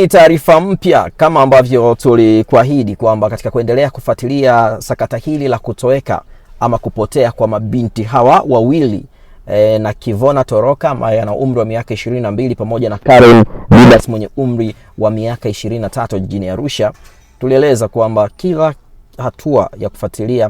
Ni taarifa mpya kama ambavyo tulikuahidi kwamba katika kuendelea kufuatilia sakata hili la kutoweka ama kupotea kwa mabinti hawa wawili na Kivona Toroka ambaye ana umri wa miaka 22 pamoja na Karen Didas mwenye umri wa miaka 23 jijini Arusha, tulieleza kwamba kila hatua ya kufuatilia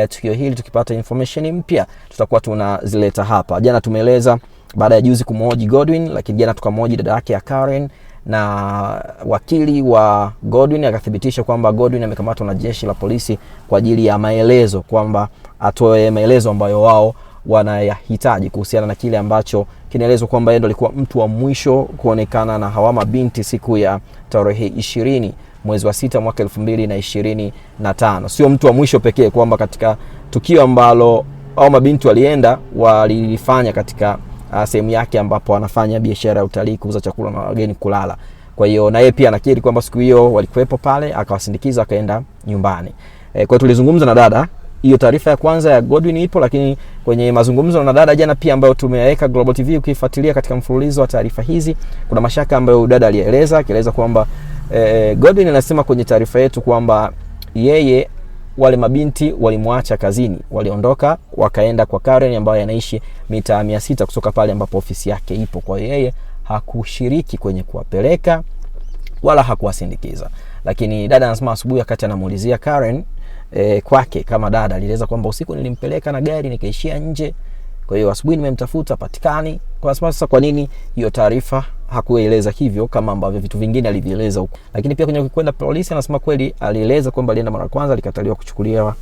tukio hili tukipata information mpya tutakuwa tunazileta hapa. Jana tumeeleza baada ya juzi kumhoji Godwin, lakini jana tukamhoji dada yake ya Karen na wakili wa Godwin akathibitisha kwamba Godwin amekamatwa na jeshi la polisi kwa ajili ya maelezo, kwamba atoe maelezo ambayo wao wanayahitaji kuhusiana na kile ambacho kinaelezwa kwamba yeye ndo alikuwa mtu wa mwisho kuonekana na hawa mabinti siku ya tarehe 20 mwezi wa 6 mwaka 2025. Sio mtu wa mwisho pekee, kwamba katika tukio ambalo hao mabinti walienda walifanya katika sehemu yake ambapo anafanya biashara ya utalii, kuuza chakula na wageni kulala. Kwa hiyo na yeye pia anakiri kwamba siku hiyo walikuwepo pale, akawasindikiza akaenda nyumbani. Kwa hiyo tulizungumza na dada. Hiyo taarifa ya kwanza ya Godwin ipo, lakini kwenye mazungumzo na dada jana pia ambayo tumeweka Global TV, ukifuatilia katika mfululizo wa taarifa hizi, kuna mashaka ambayo dada alieleza kwamba Godwin anasema kwenye taarifa yetu kwamba yeye wale mabinti walimwacha kazini, waliondoka wakaenda kwa Karen ambaye anaishi mita 600 kutoka pale ambapo ofisi yake ipo. Kwa hiyo yeye hakushiriki kwenye kuwapeleka wala hakuwasindikiza. Lakini dada anasema asubuhi wakati anamuulizia Karen kwake kama dada, alieleza kwamba usiku nilimpeleka na gari nikaishia nje. Kwa hiyo asubuhi nimemtafuta patikani. Kwa sababu sasa kwa nini hiyo taarifa hakueleza hivyo kama ambavyo vitu vingine alivieleza huko. Lakini pia kwenye kwenda polisi anasema kweli alieleza kwamba alienda mara kwanza alikataliwa kuchukulia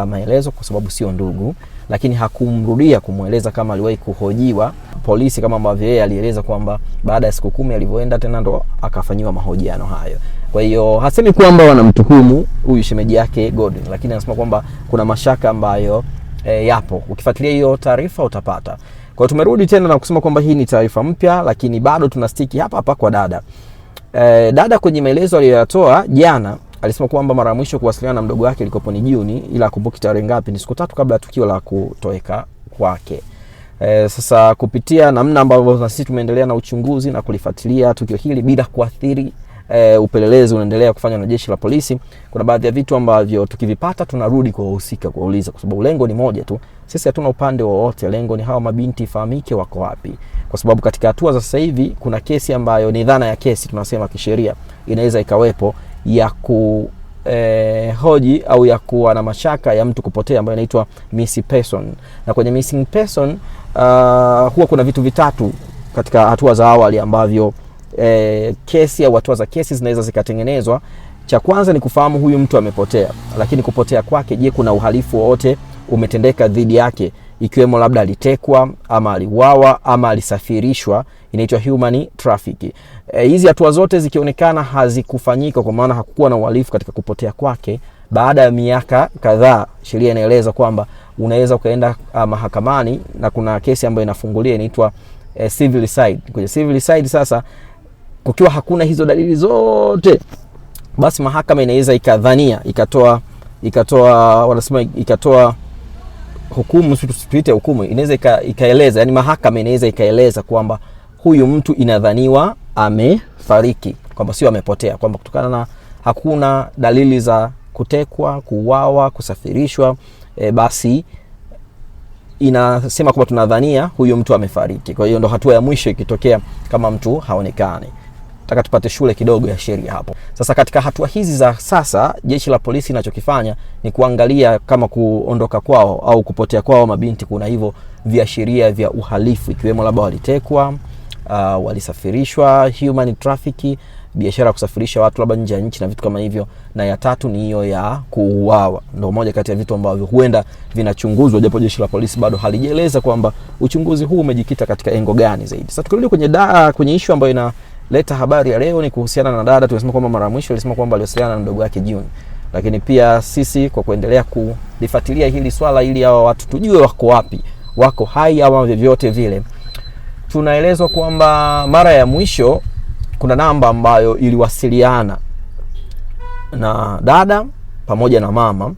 maelezo kwa sababu sio ndugu, lakini hakumrudia kumueleza kama aliwahi kuhojiwa polisi kama ambavyo yeye alieleza kwamba baada ya siku 10 alivyoenda tena ndo akafanyiwa mahojiano hayo. Kwa hiyo hasemi kwamba wanamtuhumu huyu shemeji yake Godwin, lakini anasema kwamba kuna mashaka ambayo yapo. Ukifuatilia hiyo taarifa utapata. Kwa hiyo tumerudi tena na kusema kwamba hii ni taarifa mpya, lakini bado tunastiki hapa kwa dada. Dada kwenye maelezo aliyoyatoa jana alisema kwamba mara mwisho kuwasiliana na mdogo wake ilikopo ni Juni, ila akumbuki tarehe ngapi, ni siku 3 kabla ya tukio la kutoweka kwake. Sasa kupitia namna ambavyo na sisi tumeendelea na uchunguzi na kulifuatilia tukio hili bila kuathiri upelelezi unaendelea kufanywa na jeshi la polisi, kuna baadhi ya vitu ambavyo tukivipata tunarudi kwa wahusika kuuliza, kwa sababu lengo ni moja tu. Sisi hatuna upande wowote, lengo ni hawa mabinti fahamike wako wapi. Kwa sababu katika hatua za sasa hivi kuna kesi ambayo ni dhana ya kesi, tunasema kisheria inaweza ikawepo ya hoji au ya kuwa na mashaka ya mtu kupotea ambayo inaitwa missing person. Na kwenye missing person huwa kuna vitu vitatu katika hatua za awali ambavyo kesi au hatua za kesi zinaweza zikatengenezwa. Cha kwanza ni kufahamu huyu mtu amepotea, lakini kupotea kwake, je, kuna uhalifu wowote umetendeka dhidi yake, ikiwemo labda alitekwa ama aliuawa ama alisafirishwa, inaitwa human trafficking. Hizi hatua zote zikionekana hazikufanyika, kwa maana hakukuwa na uhalifu katika kupotea kwake, baada ya miaka kadhaa sheria inaeleza kwamba unaweza ukaenda mahakamani na kuna kesi ambayo inafungulia inaitwa civil side. Kwenye civil side sasa, kukiwa hakuna hizo dalili zote, basi mahakama inaweza ikadhania ikatoa hukumu, tuite hukumu, inaweza ikaeleza, yani mahakama inaweza ikaeleza kwamba huyu mtu inadhaniwa amefariki, kwamba sio amepotea, kwamba kutokana na hakuna dalili za kutekwa, kuuawa, kusafirishwa, basi inasema kwamba tunadhania huyu mtu amefariki. Kwa hiyo ndo hatua ya mwisho ikitokea kama mtu haonekani. Nataka tupate shule kidogo ya sheria hapo. Sasa katika hatua hizi za sasa, jeshi la polisi linachokifanya ni kuangalia kama kuondoka kwao au kupotea kwao mabinti kuna hivyo viashiria vya uhalifu, ikiwemo labda walitekwa, walisafirishwa, human trafficking, biashara ya kusafirisha watu labda nje ya nchi na vitu kama hivyo, na ya tatu ni hiyo ya kuuawa. Ndio moja kati ya vitu ambavyo huenda vinachunguzwa, japo jeshi la polisi bado halijaeleza kwamba uchunguzi huu umejikita katika engo gani zaidi. Sasa tukirudi kwenye issue ambayo inaleta habari ya leo ni kuhusiana na dada. Tumesema kwamba mara mwisho alisema kwamba aliwasiliana na mdogo wake June, lakini pia sisi kwa kuendelea kulifuatilia hili swala ili hawa watu tujue wako wapi, wako hai au vyovyote vile, tunaelezwa kwamba mara ya mwisho kuna namba ambayo iliwasiliana na dada pamoja na mama,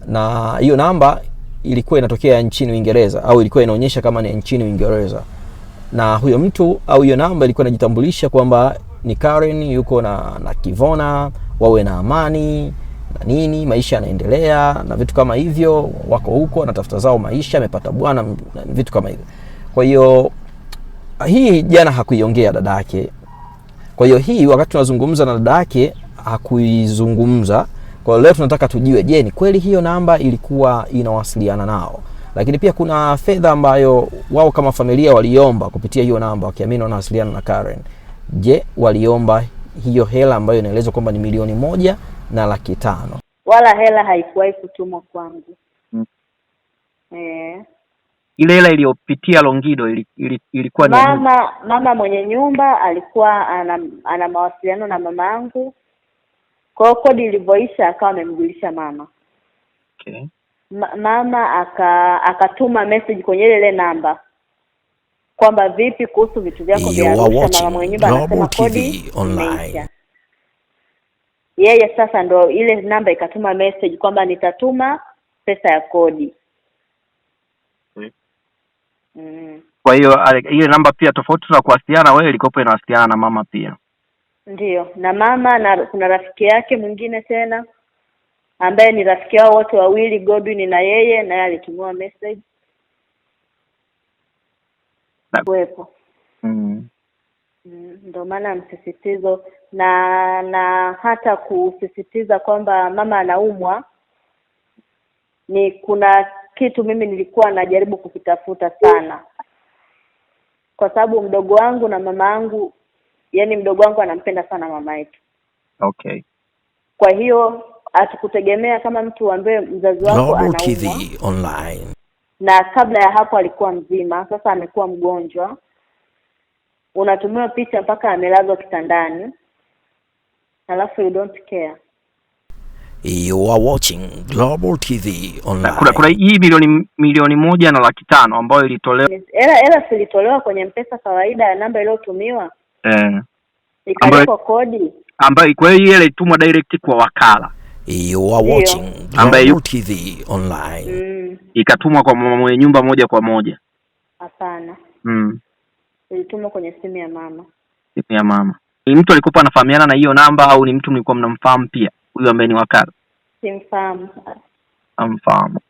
na hiyo namba ilikuwa inatokea nchini Uingereza au ilikuwa inaonyesha kama ni nchini Uingereza. Na huyo mtu au hiyo namba ilikuwa inajitambulisha kwamba ni Karen yuko na Kivona, wawe na amani na nini, maisha yanaendelea na vitu kama hivyo, wako huko wanatafuta zao maisha, amepata bwana, vitu kama hivyo. Kwa hiyo hii jana hakuiongea dada yake. Kwa hiyo hii wakati tunazungumza na dada yake hakuizungumza. Kwa leo tunataka tujue, je, ni kweli hiyo namba ilikuwa inawasiliana nao? Lakini pia kuna fedha ambayo wao kama familia waliomba kupitia hiyo namba wakiamini wanawasiliana na Karen. Je, waliomba hiyo hela ambayo inaelezwa kwamba ni 1,500,000? Wala hela haikuwahi kutumwa kwangu. Ile hela iliyopitia Longido ilikuwa ni mama mwenye nyumba alikuwa ana mawasiliano na mama yangu. Kwa hiyo kodi ilivyoisha akawa amemjulisha mama. Okay. Mama akatuma message kwenye ile namba kwamba vipi kuhusu vitu vyako vya Arusha. Mama mwenye nyumba anasema kodi imeisha. Yeye sasa ndo ile namba ikatuma message kwamba nitatuma pesa ya kodi. Kwa hiyo ile namba pia tofauti na kuwasiliana wewe ilikopo inawasiliana na mama pia. Ndio, na mama na kuna rafiki yake mwingine tena ambaye ni rafiki wao wote wawili, Godwin na yeye, naye alitumia message. Kuwepo. Ndio maana msisitizo na hata kusisitiza kwamba mama anaumwa, ni kuna kitu mimi nilikuwa najaribu kukitafuta sana. Kwa sababu mdogo wangu na mama yangu, yani mdogo wangu anampenda sana mama yetu. Okay. Kwa hiyo hatukutegemea kama mtu ambaye mzazi wako anaumwa online. Na kabla ya hapo alikuwa mzima, sasa amekuwa mgonjwa. Unatumia picha mpaka amelazwa kitandani. Alafu you don't care. You are watching Global TV Online. Kuna hii milioni 1,500,000 ambayo ilitolewa. Hela ilitolewa kwenye M-Pesa kawaida ya namba iliyotumiwa. Ikalipwa kodi. Ambayo kwa hiyo ile itumwa direct kwa wakala. You are watching Global TV Online. Ikatumwa kwa mama mwenye nyumba moja kwa moja. Hapana. Ilitumwa kwenye simu ya mama. Simu ya mama. Ni mtu alikuwa anafahamiana na hiyo namba au ni mtu mlikuwa mnamfahamu pia? Huyu ambaye ni wakala. Simfahamu. Amfahamu.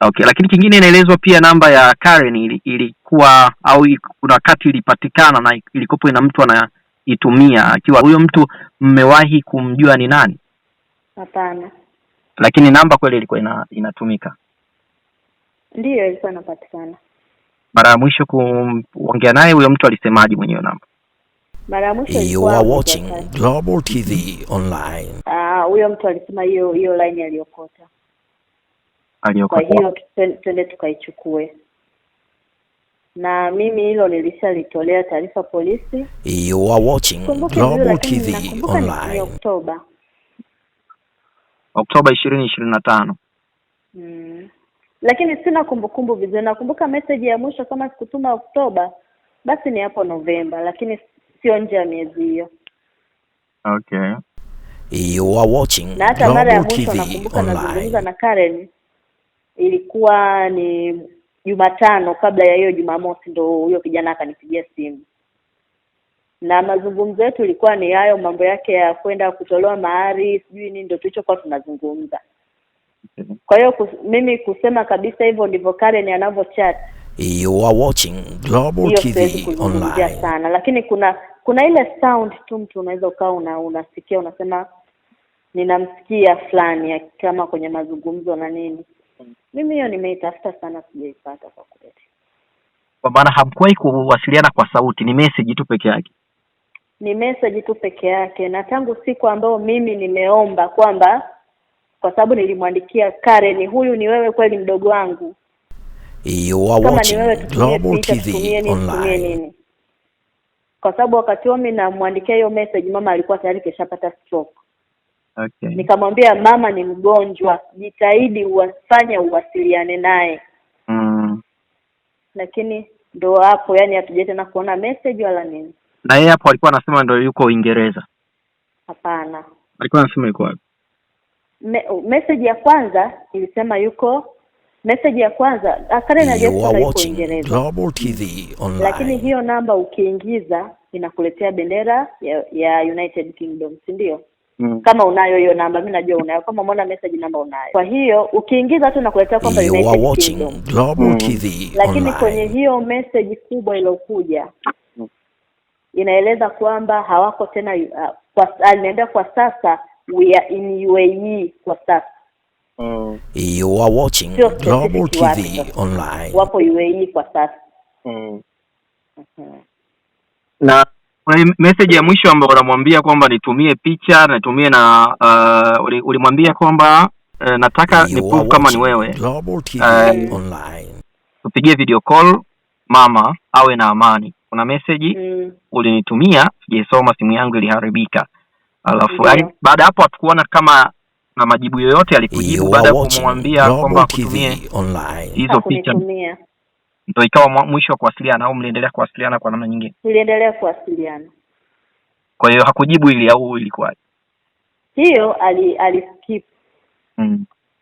Okay, lakini kingine inaelezwa pia namba ya Karen ilikuwa au kuna wakati ilipatikana na ilikopo ina mtu anaitumia, akiwa huyo mtu mmewahi kumjua ni nani? Hapana. Lakini namba kweli ilikuwa inatumika. Ndiyo, ilikuwa inapatikana. Mara ya mwisho kuongea naye huyo mtu alisemaje mwenye namba? Mara ya mwisho you are watching Global TV Online. Huyo mtu alisema hiyo line aliyokota. Kwa hiyo twende tukaichukue. Na mimi hilo nilishalitolea taarifa polisi. You are watching Global TV Online. Oktoba 2025. Lakini sina kumbukumbu vizuri. Nakumbuka message ya mwisho kama sikutuma Oktoba, basi ni hapo Novemba, lakini sio nje ya miezi hiyo. Okay. You are watching na hata mara ya mwisho nakumbuka nazungumza na Karen ilikuwa ni Jumatano kabla ya hiyo Jumamosi, ndo huyo kijana akanipigia simu. Na mazungumzo yetu ilikuwa ni hayo mambo yake ya kwenda kutolewa mahari, sijui nini, ndio tulichokuwa tunazungumza. Kwa hiyo mimi kusema kabisa hivyo ndivyo Karen anavyochat. You are watching Global TV Online sana, lakini kuna ile sound tu mtu unaweza ukawa unasikia unasema ninamsikia fulani kama kwenye mazungumzo na nini. Mimi hiyo nimeitafuta sana, sijaipata kwa kweli. Kwa maana hamkuwahi kuwasiliana kwa sauti, ni message tu peke yake? Ni message tu peke yake, na tangu siku ambayo mimi nimeomba kwamba, kwa sababu nilimwandikia Karen, huyu ni wewe kweli mdogo wangu? You are watching Global TV Online. Kwa sababu wakati mimi namwandikia hiyo message mama alikuwa tayari keshapata stroke. Okay. Nikamwambia mama ni mgonjwa, jitahidi ufanye uwasiliane naye. Lakini ndo hapo yani hatujaje tena kuona message wala nini. Na yeye hapo alikuwa anasema ndo yuko Uingereza? Hapana. Alikuwa anasema yuko wapi? Message ya kwanza ilisema yuko Message ya kwanza Karen You are watching Global TV Online. Lakini hiyo namba ukiingiza inakuletea bendera ya United Kingdom, si ndio? Kama unayo hiyo namba, mimi najua unayo, kama umeona message namba unayo. Kwa hiyo ukiingiza tu nakuletea kwamba United Kingdom Global TV lakini Online. kwenye hiyo message kubwa iliyokuja inaeleza kwamba hawako tena aliniambia kwa sasa we are in UAE kwa sasa. You are watching Global TV Online. Wapo UAE kwa sasa. Na message ya mwisho ambayo unamwambia kwamba nitumie picha, nitumie na ulimwambia kwamba nataka ni proof kama ni wewe. Global TV Online. Tupigie video call mama awe na amani. Kuna message ulinitumia, sijaisoma, simu yangu iliharibika. Alafu baada hapo hatukuona kama na majibu yoyote alikujibu baada ya kumwambia kwamba kutumie hizo picha. Ndio ikawa mwisho wa kuwasiliana au mliendelea kuwasiliana kwa namna nyingine? Tuliendelea kuwasiliana. Kwa hiyo hakujibu ili au ilikuwa? Hiyo aliskip.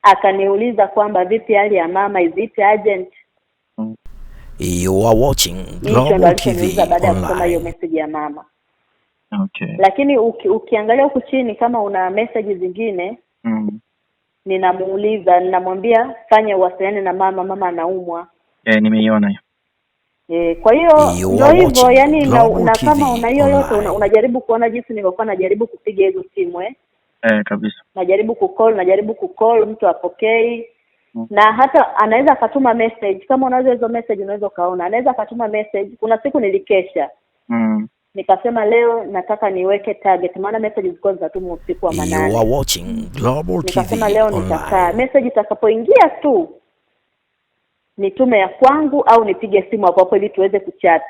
Akaniuliza kwamba vipi hali ya mama, is it urgent? You are watching Global TV baada ya kusoma hiyo message ya mama. Okay. Lakini ukiangalia huku chini kama una message zingine ninamuuliza, ninamwambia fanya uwasiliane na mama anaumwa. Nimeiona hiyo. Kwa hiyo ndio hivyo, yani na kama una hiyo yote unajaribu kuona jinsi nilivyokuwa najaribu kupiga hizo simu kabisa. Najaribu kucall mtu apokei. Na hata anaweza akatuma message, kama unazo hizo message unaweza kaona. Anaweza akatuma message. Kuna siku nilikesha. Nikasema leo nataka niweke target, maana message zilikuwa zinatumwa usiku wa manane. You are watching Global TV. Nikasema leo nitakaa, message itakapoingia tu nitume ya kwangu au nipige simu hapo ili tuweze kuchat.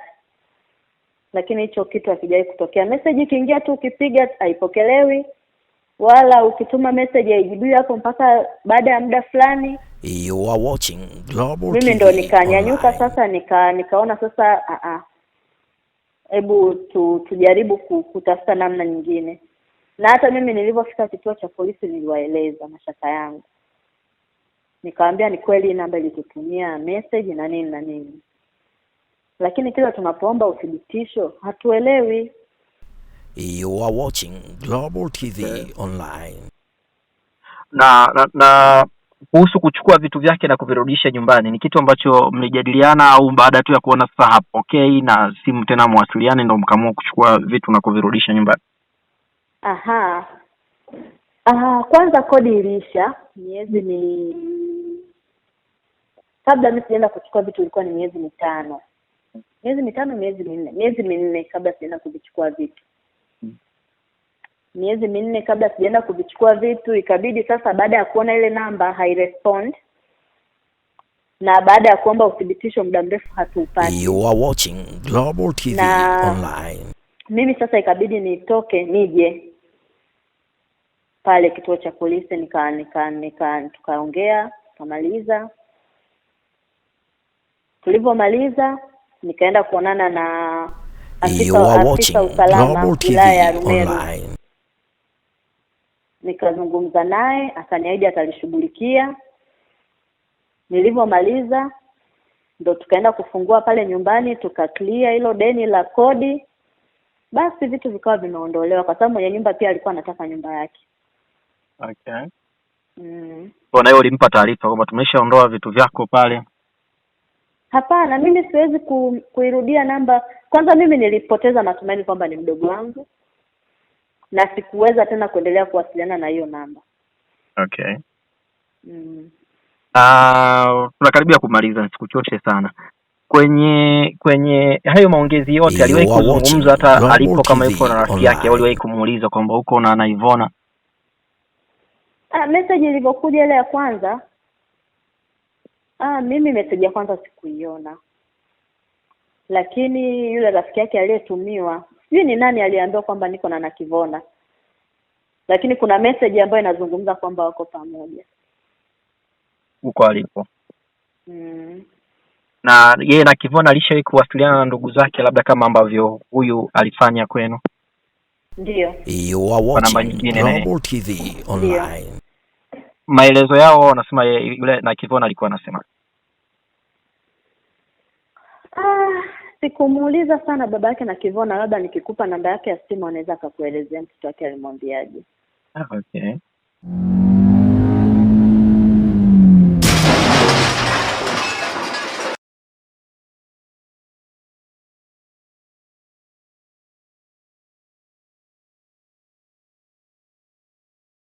Lakini hicho kitu hakijai kutokea. Message ikiingia tu ukipiga haipokelewi, wala ukituma message haijibiwi hapo mpaka baada ya muda fulani. You are watching Global TV. Mimi ndo nikanyanyuka sasa nikaona sasa hebu tujaribu kutafuta namna nyingine. Na hata mimi nilipofika kituo cha polisi niliwaeleza mashaka yangu. Nikamwambia ni kweli namba ilitutumia message na nini. Lakini kila tunapoomba uthibitisho hatuelewi. You are watching Global TV Online. Na kuhusu kuchukua vitu vyake na kuvirudisha nyumbani, ni kitu ambacho mlijadiliana au baada tu ya kuona sasa hapokei na simu tena mwasiliane ndio mkaamua kuchukua vitu na kuvirudisha nyumbani? Kwanza kodi iliisha kabla mimi sienda kuchukua vitu ilikuwa ni miezi mitano, miezi minne kabla sienda kuvichukua vitu. Miezi minne kabla sijaenda kuvichukua vitu, ikabidi sasa baada ya kuona ile namba hairespond na baada ya kuomba uthibitisho muda mrefu hatuupati. You are watching Global TV Online. Mimi sasa ikabidi nitoke nije pale kituo cha polisi tukaongea, tukamaliza. Tulivyomaliza nikaenda kuonana na afisa usalama wilaya ya Rumeru. Nikazungumza naye, akaniahidi atalishughulikia. Nilivyomaliza ndo tukaenda kufungua pale nyumbani, tukaclear hilo deni la kodi. Basi vitu vikawa vimeondolewa kwa sababu mwenye nyumba pia alikuwa anataka nyumba yake. Okay. Kwa hiyo ulimpa taarifa kwamba tumeshaondoa vitu vyako pale? Hapana, mimi siwezi kuirudia namba. Kwanza mimi nilipoteza matumaini kwamba ni mdogo wangu na sikuweza tena kuendelea kuwasiliana na hiyo namba. Okay. Tunakaribia kumaliza, sikuchoshe sana. Kwenye hayo maongezi yote aliwahi kuzungumza hata alipo kama yuko na rafiki yake, aliwahi kumuuliza kwamba uko na Ivona? Message ilivyokuja ile ya kwanza, mimi message ya kwanza sikuiona. Lakini yule rafiki yake aliyetumiwa, sijui ni nani aliambiwa kwamba niko na Kivona. Lakini kuna message ambayo inazungumza kwamba wako pamoja. Uko alipo. Na yeye na Kivona alishawahi kuwasiliana na ndugu zake labda kama ambavyo huyu alifanya kwenu? Ndio. You are watching Global TV Online. maelezo yao wanasema yule na Kivona alikuwa anasema. Sikumuuliza sana baba yake na Kivona, labda nikikupa namba yake ya simu anaweza akakuelezea mtoto wake alimwambiaje. Okay.